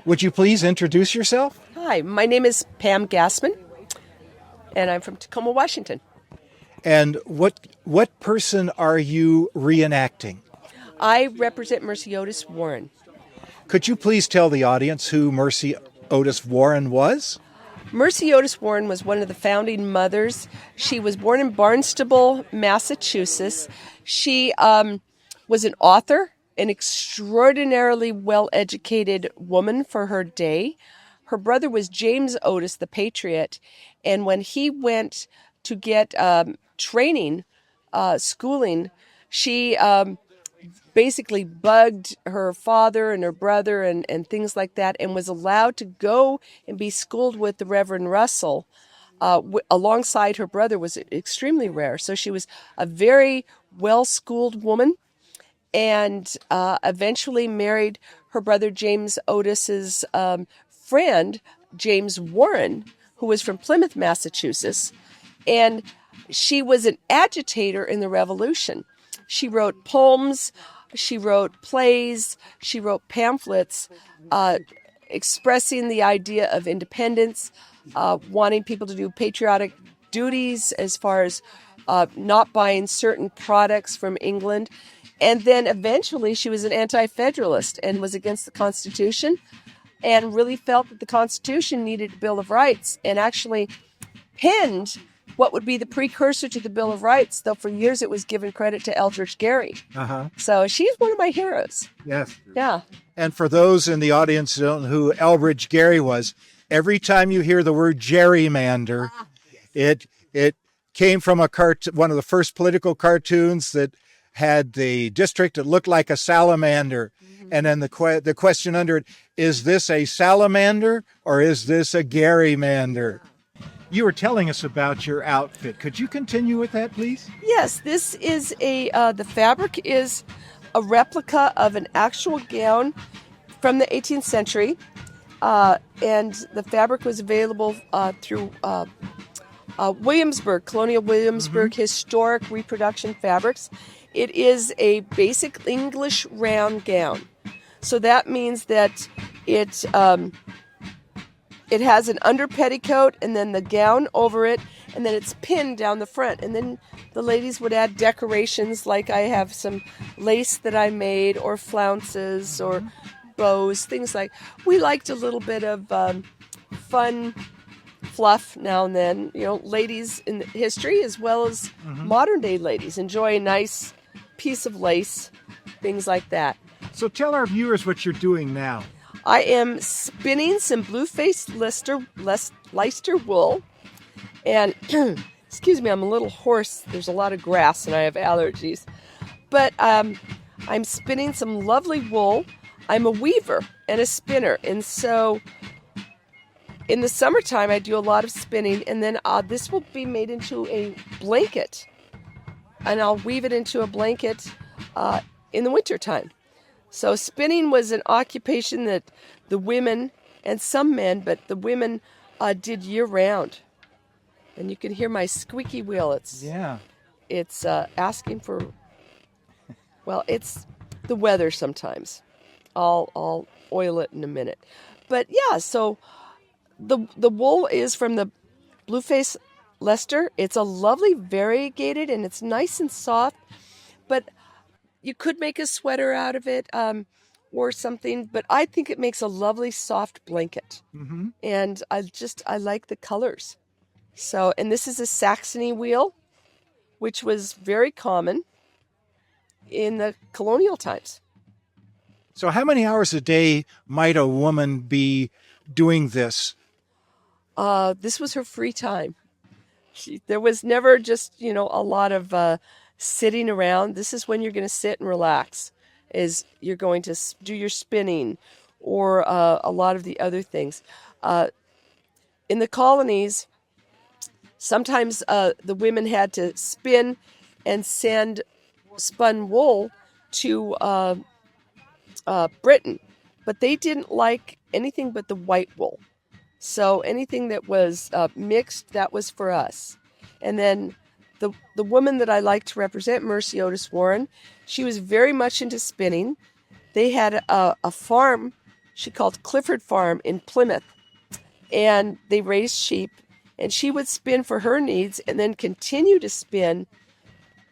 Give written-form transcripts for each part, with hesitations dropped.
Would you please introduce yourself? Hi, my name is Pam Gassman, and I'm from Tacoma, Washington. And what person are you reenacting? I represent Mary Otis Warren. Could you please tell the audience who Mary Otis Warren was? Mary Otis Warren was one of the founding mothers. She was born in Barnstable, Massachusetts. She was an author, an extraordinarily well-educated woman for her day. Her brother was James Otis, the patriot, and when he went to get training, schooling, she basically bugged her father and her brother and things like that, and was allowed to go and be schooled with the Reverend Russell alongside her brother. Was extremely rare. So she was a very well-schooled woman, and eventually married her brother James Otis's friend, James Warren, who was from Plymouth, Massachusetts. And she was an agitator in the Revolution. She wrote poems, she wrote plays, she wrote pamphlets expressing the idea of independence, wanting people to do patriotic duties as far as not buying certain products from England. And then eventually she was an anti-federalist and was against the Constitution, and really felt that the Constitution needed a Bill of Rights, and actually penned what would be the precursor to the Bill of Rights, though for years it was given credit to Eldridge Gary. So she's one of my heroes. Yes. Yeah. And for those in the audience who don't know who Eldridge Gary was, every time you hear the word gerrymander, it came from one of the first political cartoons that had the district that looked like a salamander. And then the question under it, is this a salamander or is this a gerrymander? You were telling us about your outfit. Could you continue with that, please? Yes, this is the fabric is a replica of an actual gown from the 18th century. And the fabric was available through Williamsburg, Colonial Williamsburg, historic reproduction fabrics. It is a basic English round gown. So that means that it has an under petticoat and then the gown over it, and then it's pinned down the front. And then the ladies would add decorations, like I have some lace that I made, or flounces, or bows, things like. We liked a little bit of fun fluff now and then. You know, ladies in history as well as modern day ladies enjoy a nice piece of lace, things like that. So tell our viewers what you're doing now. I am spinning some blue-faced Leicester wool, and excuse me, I'm a little hoarse. There's a lot of grass and I have allergies. But I'm spinning some lovely wool. I'm a weaver and a spinner, and so in the summertime I do a lot of spinning, and then this will be made into a blanket, and I'll weave it into a blanket in the wintertime. So spinning was an occupation that the women, and some men, but the women did year-round. And you can hear my squeaky wheel. It's asking for, well, it's the weather sometimes. I'll oil it in a minute. But yeah, so the wool is from the Blueface Leicester. It's a lovely variegated, and it's nice and soft, but you could make a sweater out of it or something, but I think it makes a lovely soft blanket. And I like the colors. So, and this is a Saxony wheel, which was very common in the colonial times. So how many hours a day might a woman be doing this? This was her free time. There was never just, a lot of sitting around. This is when you're going to sit and relax, is you're going to do your spinning or a lot of the other things. In the colonies, sometimes the women had to spin and send spun wool to Britain, but they didn't like anything but the white wool. So anything that was mixed, that was for us. And then the woman that I like to represent, Mary Otis Warren, she was very much into spinning. They had a farm. she called Clifford Farm in Plymouth, and they raised sheep, and she would spin for her needs and then continue to spin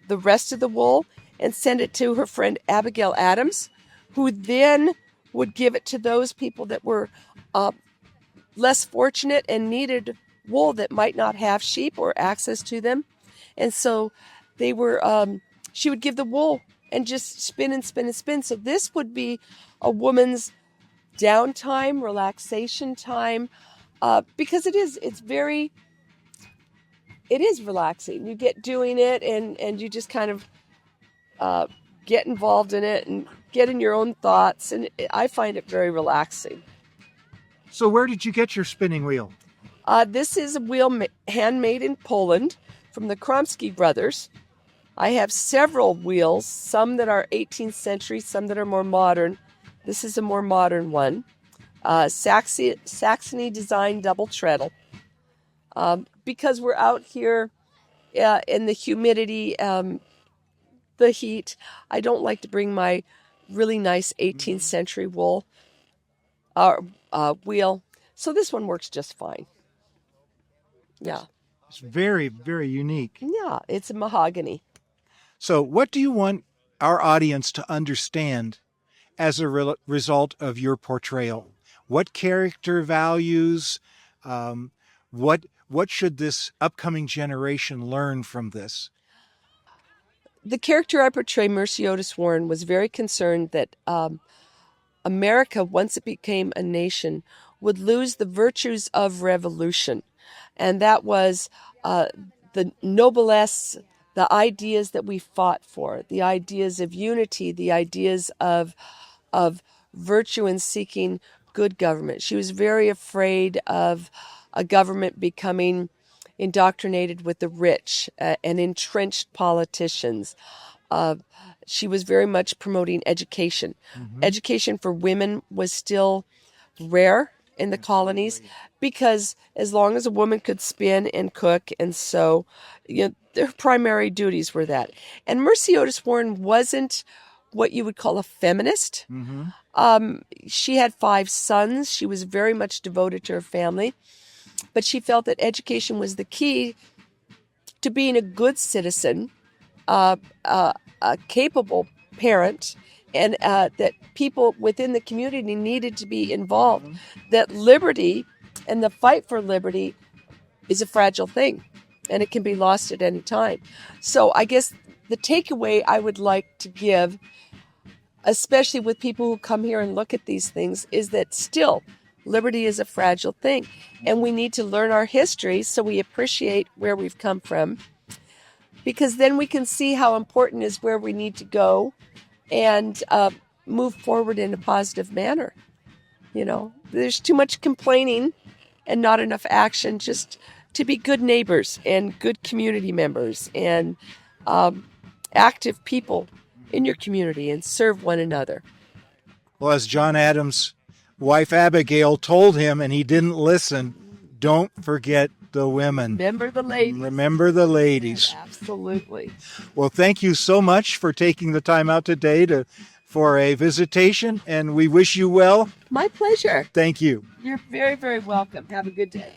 the rest of the wool and send it to her friend Abigail Adams, who then would give it to those people that were less fortunate and needed wool that might not have sheep or access to them. And so they were, she would give the wool and just spin and spin and spin. So this would be a woman's downtime, relaxation time, because it is relaxing. You get doing it and you just kind of get involved in it and get in your own thoughts. And I find it very relaxing. So where did you get your spinning wheel? This is a wheel handmade in Poland from the Kromsky brothers. I have several wheels, some that are 18th century, some that are more modern. This is a more modern one. Saxony design double treadle. Because we're out here in the humidity, the heat, I don't like to bring my really nice 18th century wool wheel. So this one works just fine. Yeah. It's very, very unique. Yeah, it's a mahogany. So what do you want our audience to understand as a result of your portrayal? What character values, what should this upcoming generation learn from this? The character I portray, Mary Otis Warren, was very concerned that America, once it became a nation, would lose the virtues of revolution. And that was the noblesse, the ideas that we fought for, the ideas of unity, the ideas of virtue and seeking good government. She was very afraid of a government becoming indoctrinated with the rich and entrenched politicians. She was very much promoting education. Mm-hmm. Education for women was still rare in the colonies because as long as a woman could spin and cook and sew, their primary duties were that. And Mary Otis Warren wasn't what you would call a feminist. Mm-hmm. She had 5 sons. She was very much devoted to her family. But she felt that education was the key to being a good citizen, a capable parent, and that people within the community needed to be involved. Mm-hmm. That liberty and the fight for liberty is a fragile thing, and it can be lost at any time. So I guess the takeaway I would like to give, especially with people who come here and look at these things, is that still liberty is a fragile thing, and we need to learn our history so we appreciate where we've come from, because then we can see how important is where we need to go and move forward in a positive manner. There's too much complaining and not enough action just to be good neighbors and good community members and active people in your community and serve one another. Well, as John Adams' wife Abigail told him, and he didn't listen, don't forget the women. Remember the ladies. Remember the ladies. Absolutely. Well, thank you so much for taking the time out today for a visitation, and we wish you well. My pleasure. Thank you. You're very, very welcome. Have a good day.